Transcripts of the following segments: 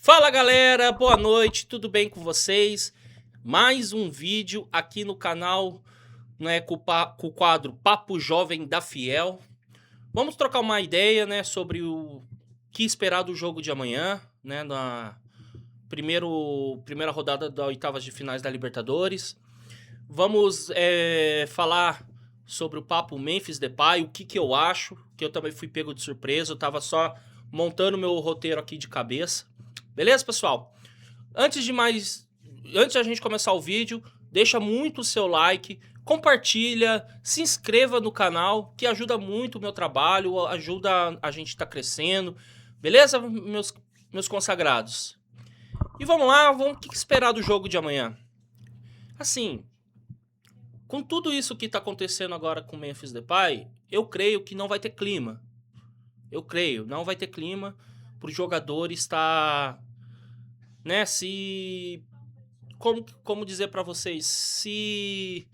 Fala galera, boa noite, tudo bem com vocês? Mais um vídeo aqui no canal, né, com o quadro Papo Jovem da Fiel. Vamos trocar uma ideia, né, sobre o que esperar do jogo de amanhã, né, na primeira rodada da oitavas de finais da Libertadores. Vamos falar sobre o papo Memphis Depay, o que eu acho, que eu também fui pego de surpresa, eu tava só montando meu roteiro aqui de cabeça. Beleza, pessoal? Antes da gente começar o vídeo, deixa muito o seu like, compartilha, se inscreva no canal, que ajuda muito o meu trabalho, ajuda a gente estar crescendo. Beleza, meus consagrados? E vamos lá, o que esperar do jogo de amanhã? Assim, com tudo isso que está acontecendo agora com o Memphis Depay, eu creio que não vai ter clima. Não vai ter clima para os jogadores estar, né, como dizer pra vocês, se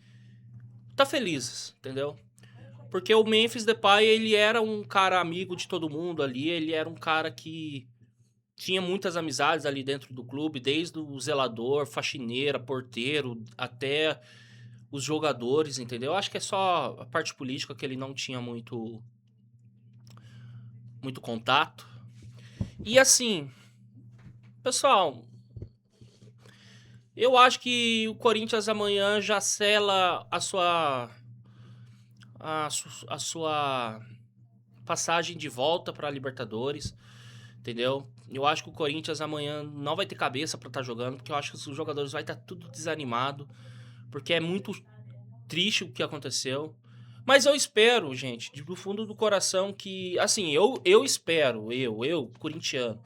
tá felizes, entendeu? Porque o Memphis Depay, ele era um cara amigo de todo mundo ali, ele era um cara que tinha muitas amizades ali dentro do clube, desde o zelador, faxineira, porteiro, até os jogadores, entendeu? Acho que é só a parte política que ele não tinha muito contato. E assim, pessoal, eu acho que o Corinthians amanhã já sela a sua passagem de volta para a Libertadores, entendeu? Eu acho que o Corinthians amanhã não vai ter cabeça para estar jogando, porque eu acho que os jogadores vai estar tudo desanimado, porque é muito triste o que aconteceu. Mas eu espero, gente, do fundo do coração que, assim, eu espero, corintiano,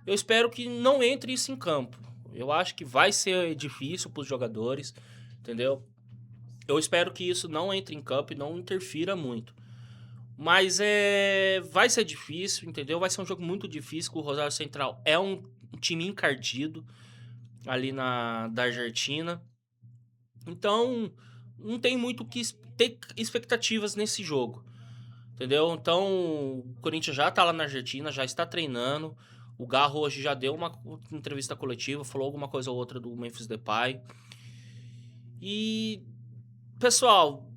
eu espero que não entre isso em campo. Eu acho que vai ser difícil para os jogadores, entendeu? Eu espero que isso não entre em campo e não interfira muito. Mas vai ser difícil, entendeu? Vai ser um jogo muito difícil, que o Rosário Central é um time encardido ali da Argentina. Então, não tem muito que ter expectativas nesse jogo, entendeu? Então, o Corinthians já tá lá na Argentina, já está treinando. O Garro hoje já deu uma entrevista coletiva, falou alguma coisa ou outra do Memphis Depay. E, pessoal,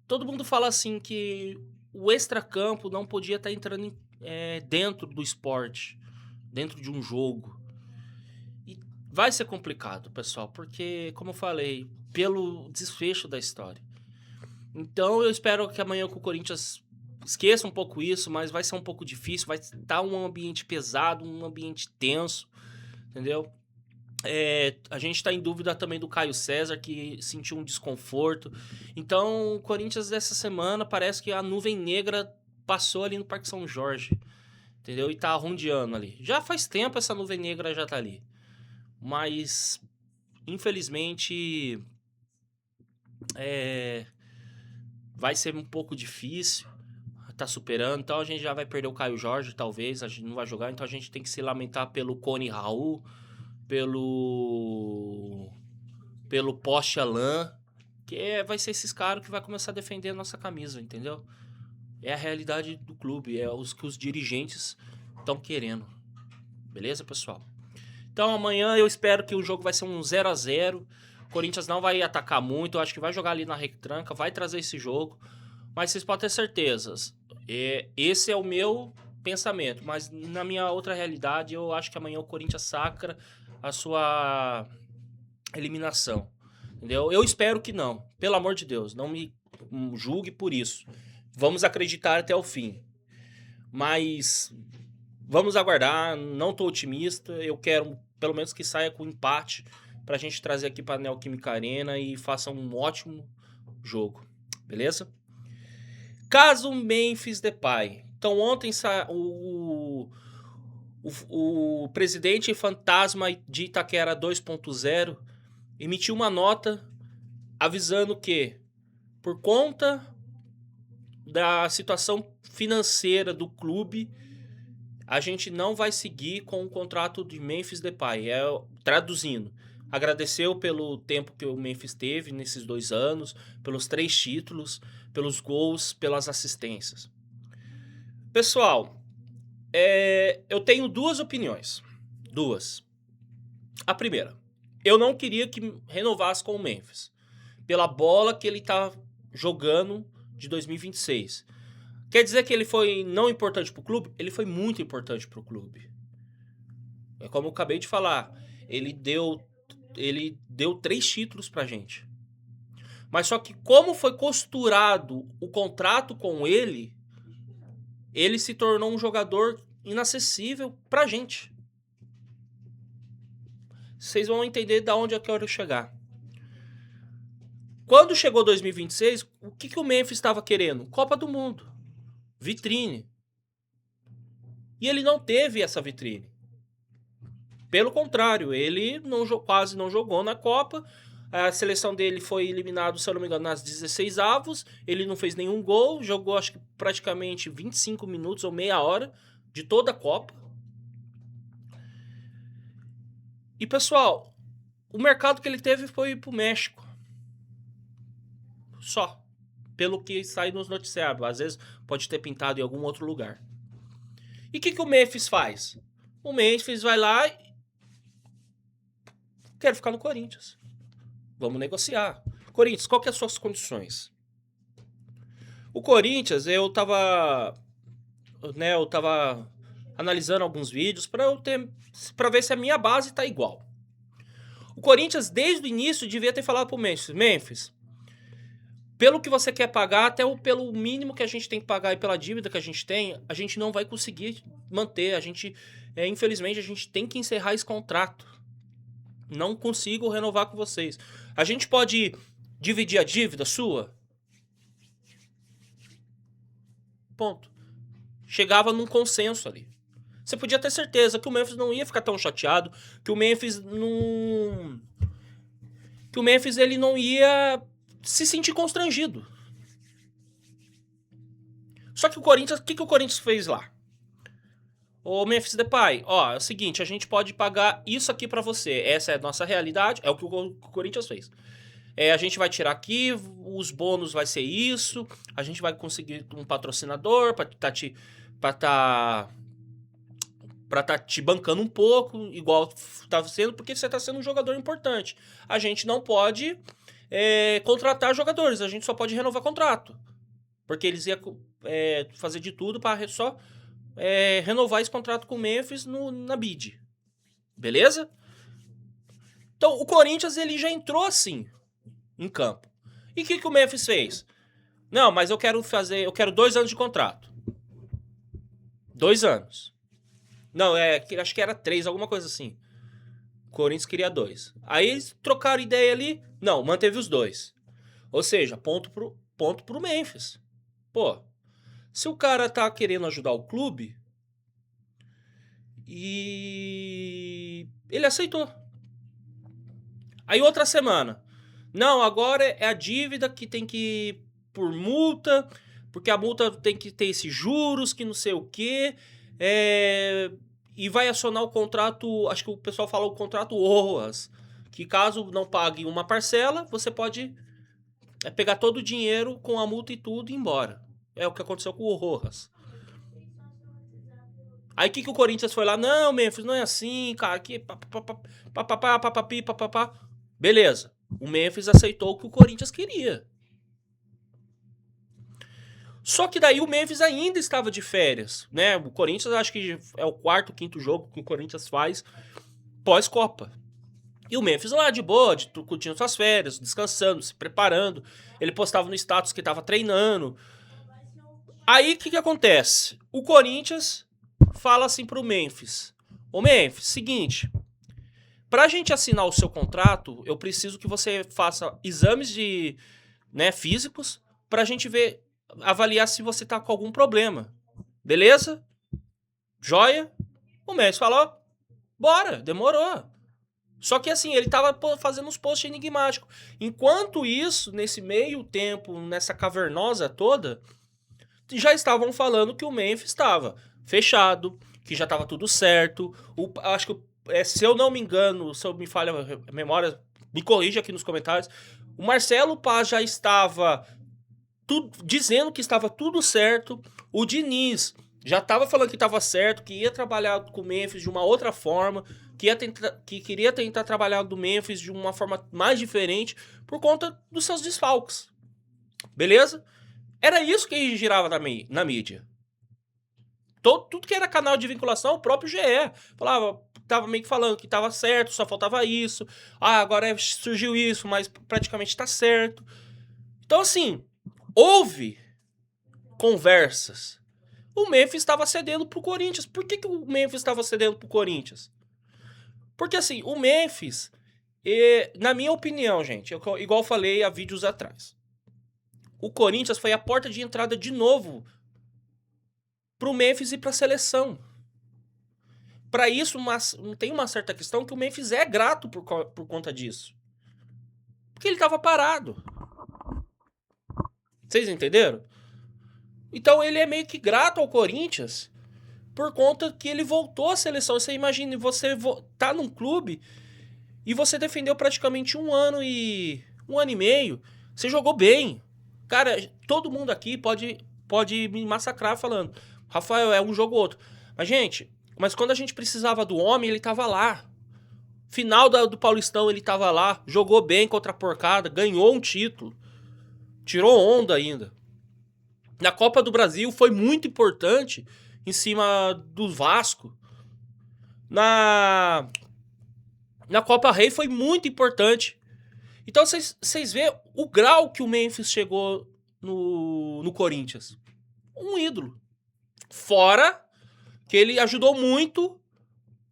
todo mundo fala assim que o extracampo não podia estar entrando dentro do esporte, dentro de um jogo. E vai ser complicado, pessoal, porque, como eu falei, pelo desfecho da história. Então eu espero que amanhã com o Corinthians esqueça um pouco isso, mas vai ser um pouco difícil, vai estar um ambiente pesado, um ambiente tenso, entendeu? A gente está em dúvida também do Caio César, que sentiu um desconforto. Então, o Corinthians dessa semana parece que a nuvem negra passou ali no Parque São Jorge, entendeu? E tá rondeando ali. Já faz tempo essa nuvem negra já tá ali. Mas, infelizmente, vai ser um pouco difícil. Tá superando, então a gente já vai perder o Caio Jorge, talvez, a gente não vai jogar, então a gente tem que se lamentar pelo Cone Raul, pelo Poste Alain, que vai ser esses caras que vai começar a defender a nossa camisa, entendeu? É a realidade do clube, é os que os dirigentes estão querendo. Beleza, pessoal? Então amanhã eu espero que o jogo vai ser um 0-0. O Corinthians não vai atacar muito, eu acho que vai jogar ali na retranca, vai trazer esse jogo. Mas vocês podem ter certezas. Esse é o meu pensamento, mas na minha outra realidade eu acho que amanhã o Corinthians sacra a sua eliminação, entendeu? Eu espero que não, pelo amor de Deus, não me julgue por isso. Vamos acreditar até o fim, mas vamos aguardar, não tô otimista, eu quero pelo menos que saia com empate pra gente trazer aqui pra Neoquímica Arena e faça um ótimo jogo, beleza? Caso Memphis Depay. Então ontem o presidente fantasma de Itaquera 2.0 emitiu uma nota avisando que, por conta da situação financeira do clube, a gente não vai seguir com o contrato de Memphis Depay. Traduzindo, agradeceu pelo tempo que o Memphis teve nesses 2 anos, pelos 3 títulos, pelos gols, pelas assistências. Pessoal, eu tenho duas opiniões. Duas. A primeira, eu não queria que renovasse com o Memphis, pela bola que ele tá jogando de 2026. Quer dizer que ele foi não importante pro clube? Ele foi muito importante pro clube. É como eu acabei de falar, ele deu 3 títulos pra gente. Mas só que como foi costurado o contrato com ele se tornou um jogador inacessível pra gente. Vocês vão entender de onde eu quero chegar. Quando chegou 2026, o que o Memphis estava querendo? Copa do Mundo. Vitrine. E ele não teve essa vitrine. Pelo contrário, ele quase não jogou na Copa. A seleção dele foi eliminado, se eu não me engano, nas 16avos. Ele não fez nenhum gol. Jogou, acho que praticamente 25 minutos ou meia hora de toda a Copa. E, pessoal, o mercado que ele teve foi pro México. Só. Pelo que sai nos noticiários. Às vezes pode ter pintado em algum outro lugar. E o que o Memphis faz? O Memphis vai lá e... Quero ficar no Corinthians. Vamos negociar. Corinthians, qual que é as suas condições? O Corinthians, eu tava analisando alguns vídeos para ver se a minha base tá igual. O Corinthians, desde o início, devia ter falado pro Memphis, pelo que você quer pagar, até pelo mínimo que a gente tem que pagar e pela dívida que a gente tem, a gente não vai conseguir manter. Infelizmente, a gente tem que encerrar esse contrato. Não consigo renovar com vocês. A gente pode dividir a dívida sua? Ponto. Chegava num consenso ali. Você podia ter certeza que o Memphis não ia ficar tão chateado, que o Memphis ele não ia se sentir constrangido. Só que o Corinthians, o que o Corinthians fez lá? Ô Memphis Depay, ó, é o seguinte, a gente pode pagar isso aqui pra você. Essa é a nossa realidade, é o que o Corinthians fez. A gente vai tirar aqui, os bônus vai ser isso, a gente vai conseguir um patrocinador pra tá te bancando um pouco, igual tá sendo, porque você tá sendo um jogador importante. A gente não pode contratar jogadores, a gente só pode renovar contrato. Porque eles iam fazer de tudo para só renovar esse contrato com o Memphis na bid. Beleza? Então, o Corinthians ele já entrou assim em campo. E o que o Memphis fez? Não, mas eu quero 2 anos de contrato. 2 anos. Não, acho que era 3, alguma coisa assim. O Corinthians queria 2. Aí eles trocaram ideia ali. Não, manteve os 2. Ou seja, ponto pro Memphis. Pô, se o cara tá querendo ajudar o clube e ele aceitou. Aí outra semana. Não, agora é a dívida que tem que ir por multa, porque a multa tem que ter esses juros, que não sei o quê. E vai acionar o contrato, acho que o pessoal fala o contrato Rojas, que caso não pague uma parcela, você pode pegar todo o dinheiro com a multa e tudo e ir embora. É o que aconteceu com o Rojas. Aí o que o Corinthians foi lá? Não, Memphis, não é assim, cara. Aqui, beleza. O Memphis aceitou o que o Corinthians queria. Só que daí o Memphis ainda estava de férias, né? O Corinthians acho que é o 4º, 5º jogo que o Corinthians faz pós-Copa. E o Memphis lá de boa, curtindo suas férias, descansando, se preparando. Ele postava no status que estava treinando. Aí o que acontece? O Corinthians fala assim pro Memphis: ô Memphis, seguinte, pra gente assinar o seu contrato, eu preciso que você faça exames físicos pra gente avaliar se você tá com algum problema. Beleza? Joia? O Memphis falou: bora, demorou. Só que assim, ele tava fazendo uns posts enigmáticos. Enquanto isso, nesse meio tempo, nessa cavernosa toda, já estavam falando que o Memphis estava fechado, que já estava tudo certo. Acho que, se eu não me engano, se eu me falha a memória, me corrija aqui nos comentários, o Marcelo Paz já estava dizendo que estava tudo certo. O Diniz Já tava falando que tava certo, que ia trabalhar com o Memphis de uma outra forma, que queria tentar trabalhar do Memphis de uma forma mais diferente por conta dos seus desfalques. Beleza? Era isso que girava na mídia. Tudo que era canal de vinculação, o próprio GE falava, tava meio que falando que tava certo, só faltava isso. Ah, agora surgiu isso, mas praticamente tá certo. Então, assim, houve conversas. O Memphis estava cedendo pro Corinthians. Por que o Memphis estava cedendo pro Corinthians? Porque, assim, o Memphis, na minha opinião, gente, igual eu falei há vídeos atrás, o Corinthians foi a porta de entrada de novo pro Memphis e pra seleção. Para isso, tem uma certa questão que o Memphis é grato por conta disso. Porque ele estava parado. Vocês entenderam? Então ele é meio que grato ao Corinthians por conta que ele voltou à seleção. Você imagina, você tá num clube e você defendeu praticamente um ano e meio. Você jogou bem. Cara, todo mundo aqui pode me massacrar falando, Rafael, é um jogo ou outro. Mas, gente, quando a gente precisava do homem, ele tava lá. Final do Paulistão, ele tava lá. Jogou bem contra a porcada, ganhou um título. Tirou onda ainda. Na Copa do Brasil foi muito importante em cima do Vasco. Na Copa Rei foi muito importante. Então vocês vê o grau que o Memphis chegou no Corinthians. Um ídolo. Fora que ele ajudou muito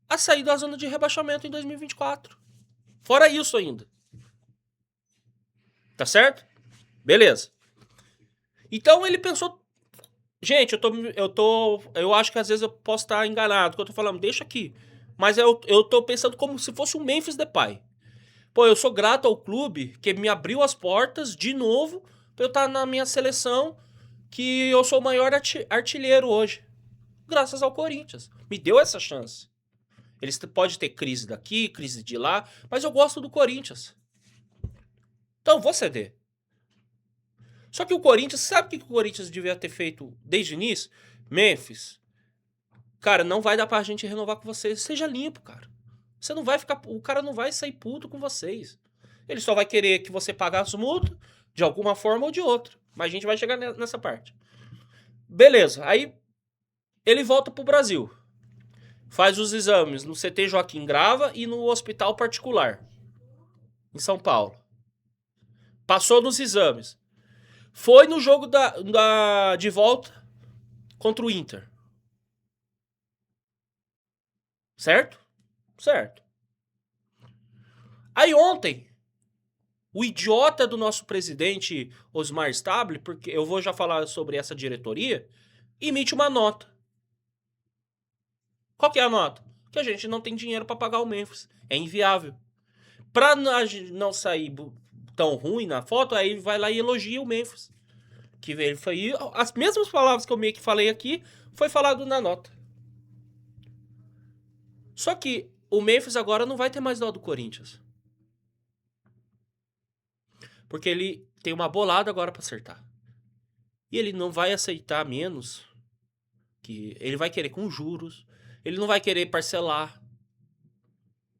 a sair da zona de rebaixamento em 2024. Fora isso ainda. Tá certo? Beleza. Então ele pensou... Gente, eu acho que às vezes eu posso estar enganado, que eu tô falando, deixa aqui. Mas eu tô pensando como se fosse um Memphis Depay. Pô, eu sou grato ao clube que me abriu as portas de novo pra eu estar na minha seleção, que eu sou o maior artilheiro hoje. Graças ao Corinthians. Me deu essa chance. Eles podem ter crise daqui, crise de lá, mas eu gosto do Corinthians. Então vou ceder. Só que o Corinthians, sabe o que o Corinthians devia ter feito desde o início? Memphis, cara, não vai dar pra gente renovar com vocês. Seja limpo, cara. Você não vai ficar... O cara não vai sair puto com vocês. Ele só vai querer que você pague as multas de alguma forma ou de outra. Mas a gente vai chegar nessa parte. Beleza, aí ele volta pro Brasil. Faz os exames no CT Joaquim Grava e no hospital particular, em São Paulo. Passou nos exames. Foi no jogo de volta contra o Inter. Certo? Certo. Aí ontem, o idiota do nosso presidente Osmar Stable, porque eu vou já falar sobre essa diretoria, emite uma nota. Qual que é a nota? Que a gente não tem dinheiro para pagar o Memphis. É inviável. Pra não sair tão ruim na foto, aí vai lá e elogia o Memphis. Que ele foi... As mesmas palavras que eu meio que falei aqui, foi falado na nota. Só que o Memphis agora não vai ter mais dó do Corinthians. Porque ele tem uma bolada agora pra acertar. E ele não vai aceitar menos. Que ele vai querer com juros. Ele não vai querer parcelar.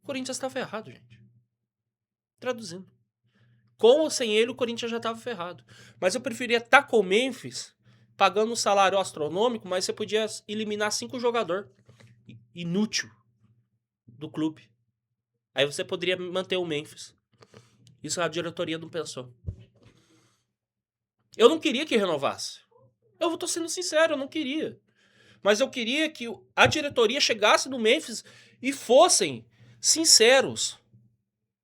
O Corinthians tá ferrado, gente. Traduzindo. Com ou sem ele, o Corinthians já tava ferrado. Mas eu preferia estar com o Memphis, pagando um salário astronômico, mas você podia eliminar 5 jogadores inútil do clube. Aí você poderia manter o Memphis. Isso a diretoria não pensou. Eu não queria que renovasse. Eu tô sendo sincero, eu não queria. Mas eu queria que a diretoria chegasse no Memphis e fossem sinceros.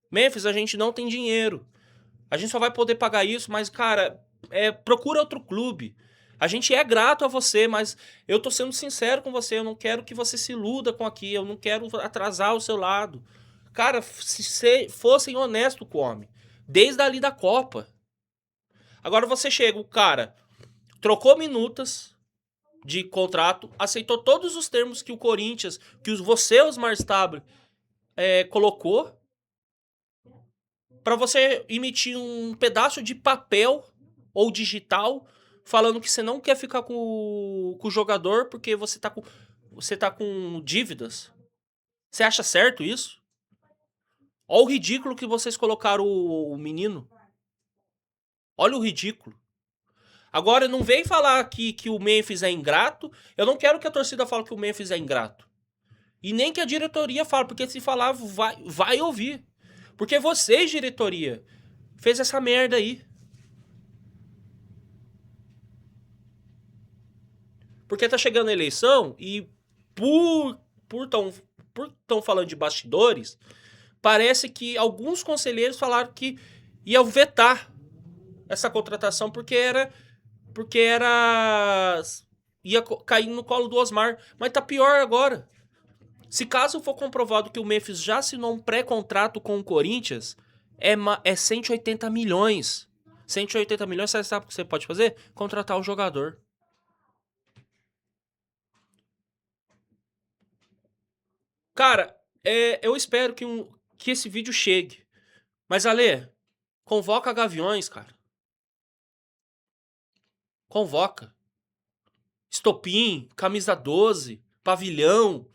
Memphis, a gente não tem dinheiro. A gente só vai poder pagar isso, mas, cara, procura outro clube. A gente é grato a você, mas eu tô sendo sincero com você. Eu não quero que você se iluda com aqui. Eu não quero atrasar o seu lado. Cara, se fossem honestos com o homem. Desde ali da Copa. Agora você chega, o cara trocou minutas de contrato, aceitou todos os termos que o Corinthians, que você, Osmar Stable, colocou, para você emitir um pedaço de papel ou digital falando que você não quer ficar com o jogador porque você tá com dívidas. Você acha certo isso? Olha o ridículo que vocês colocaram o menino. Olha o ridículo. Agora, não vem falar que o Memphis é ingrato. Eu não quero que a torcida fale que o Memphis é ingrato. E nem que a diretoria fale, porque se falar, vai ouvir. Porque vocês, diretoria, fez essa merda aí. Porque tá chegando a eleição e por tão falando de bastidores, parece que alguns conselheiros falaram que iam vetar essa contratação porque era ia cair no colo do Osmar, mas tá pior agora. Se caso for comprovado que o Memphis já assinou um pré-contrato com o Corinthians, é 180 milhões. 180 milhões, sabe o que você pode fazer? Contratar o jogador. Cara, eu espero que esse vídeo chegue. Mas, Ale, convoca Gaviões, cara. Convoca. Estopim, camisa 12, pavilhão.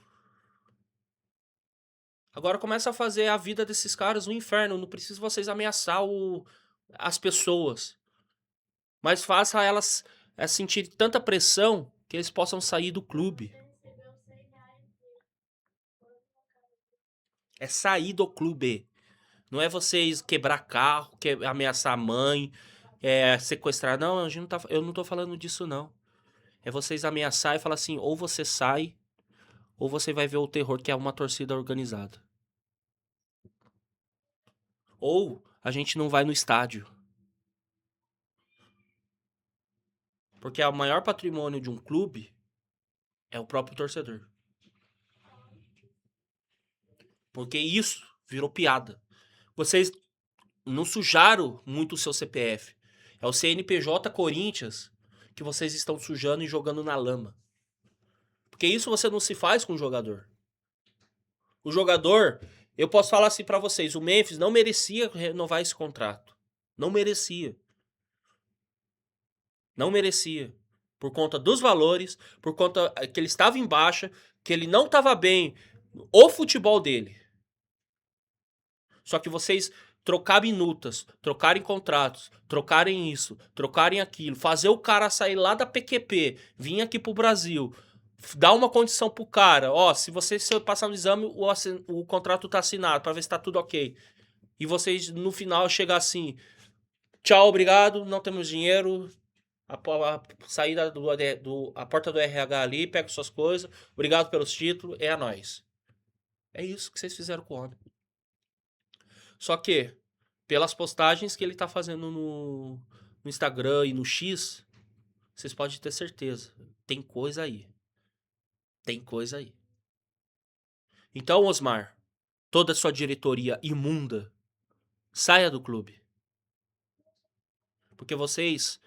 Agora começa a fazer a vida desses caras um inferno. Não precisa vocês ameaçar as pessoas. Mas faça elas sentir tanta pressão que eles possam sair do clube. É sair do clube. Não é vocês quebrar carro, ameaçar a mãe, sequestrar. Não, eu não tô falando disso, não. É vocês ameaçar e falar assim, ou você sai, ou você vai ver o terror que é uma torcida organizada. Ou a gente não vai no estádio. Porque o maior patrimônio de um clube é o próprio torcedor. Porque isso virou piada. Vocês não sujaram muito o seu CPF. É o CNPJ Corinthians que vocês estão sujando e jogando na lama. Porque isso você não se faz com o jogador. O jogador, eu posso falar assim pra vocês, o Memphis não merecia renovar esse contrato. Não merecia. Não merecia. Por conta dos valores, por conta que ele estava em baixa, que ele não estava bem o futebol dele. Só que vocês trocarem minutas, trocarem contratos, trocarem isso, trocarem aquilo, fazer o cara sair lá da PQP, vir aqui pro Brasil, dar uma condição pro cara, ó, se você passar no exame, o contrato tá assinado, pra ver se tá tudo ok. E vocês, no final, chegar assim, tchau, obrigado, não temos dinheiro, a saída a porta do RH ali, pega suas coisas, obrigado pelos títulos, é a nós. É isso que vocês fizeram com o homem. Só que, pelas postagens que ele tá fazendo no Instagram e no X, vocês podem ter certeza. Tem coisa aí. Tem coisa aí. Então, Osmar, toda a sua diretoria imunda, saia do clube. Porque vocês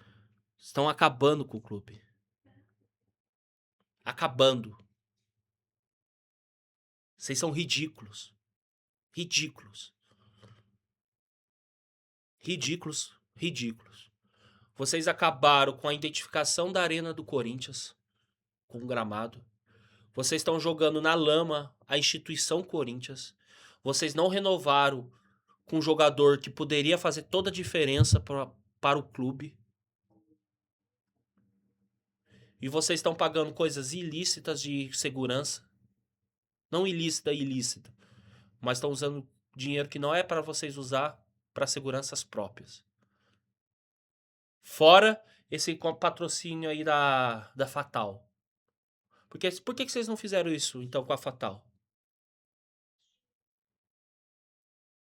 estão acabando com o clube. Acabando. Vocês são ridículos. Ridículos. Ridículos. Ridículos. Vocês acabaram com a identificação da Arena do Corinthians, com o gramado. Vocês estão jogando na lama a instituição Corinthians. Vocês não renovaram com um jogador que poderia fazer toda a diferença para o clube. E vocês estão pagando coisas ilícitas de segurança. Não ilícita, ilícita. Mas estão usando dinheiro que não é para vocês usar para seguranças próprias. Fora esse patrocínio aí da Fatal. Por que vocês não fizeram isso, então, com a Fatal?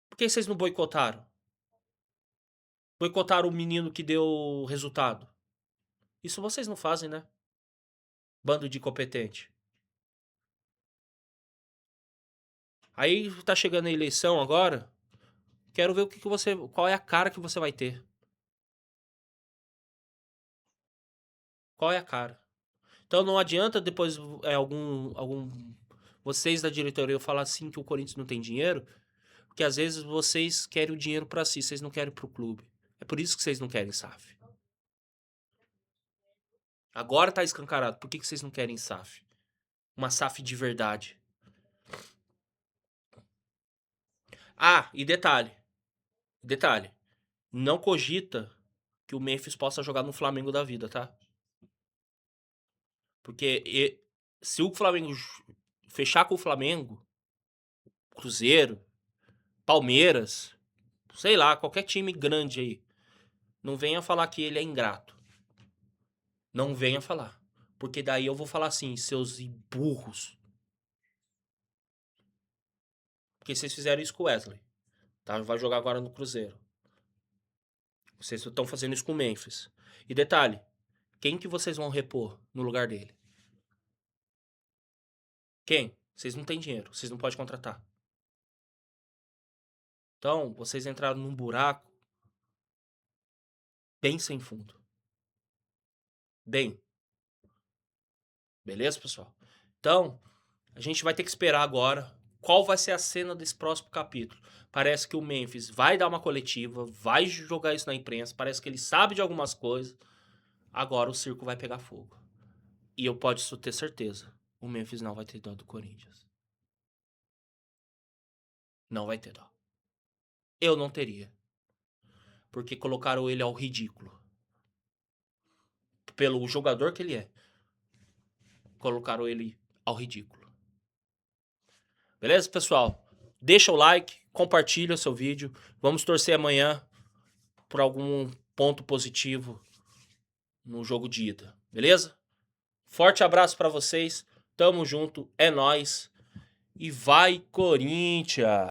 Por que vocês não boicotaram? Boicotaram o menino que deu resultado. Isso vocês não fazem, né? Bando de incompetente. Aí tá chegando a eleição agora. Quero ver qual é a cara que você vai ter. Qual é a cara? Então não adianta depois vocês da diretoria falar assim que o Corinthians não tem dinheiro, porque às vezes vocês querem o dinheiro pra si, vocês não querem pro clube. É por isso que vocês não querem SAF. Agora tá escancarado. Por que vocês não querem SAF? Uma SAF de verdade. Ah, e detalhe. Detalhe. Não cogita que o Memphis possa jogar no Flamengo da vida, tá? Porque se o Flamengo fechar com o Flamengo, Cruzeiro, Palmeiras, sei lá, qualquer time grande aí, não venha falar que ele é ingrato. Não venha falar. Porque daí eu vou falar assim, seus burros. Porque vocês fizeram isso com o Wesley. Tá? Vai jogar agora no Cruzeiro. Vocês estão fazendo isso com o Memphis. E detalhe, quem que vocês vão repor no lugar dele? Quem? Vocês não têm dinheiro, vocês não podem contratar. Então, vocês entraram num buraco bem sem fundo. Bem. Beleza, pessoal? Então, a gente vai ter que esperar agora qual vai ser a cena desse próximo capítulo. Parece que o Memphis vai dar uma coletiva, vai jogar isso na imprensa, parece que ele sabe de algumas coisas. Agora o circo vai pegar fogo. E eu posso ter certeza, o Memphis não vai ter dó do Corinthians. Não vai ter dó. Eu não teria. Porque colocaram ele ao ridículo. Pelo jogador que ele é. Colocaram ele ao ridículo. Beleza, pessoal? Deixa o like, compartilha o seu vídeo. Vamos torcer amanhã por algum ponto positivo no jogo de ida. Beleza? Forte abraço pra vocês. Tamo junto. É nóis. E vai, Corinthians!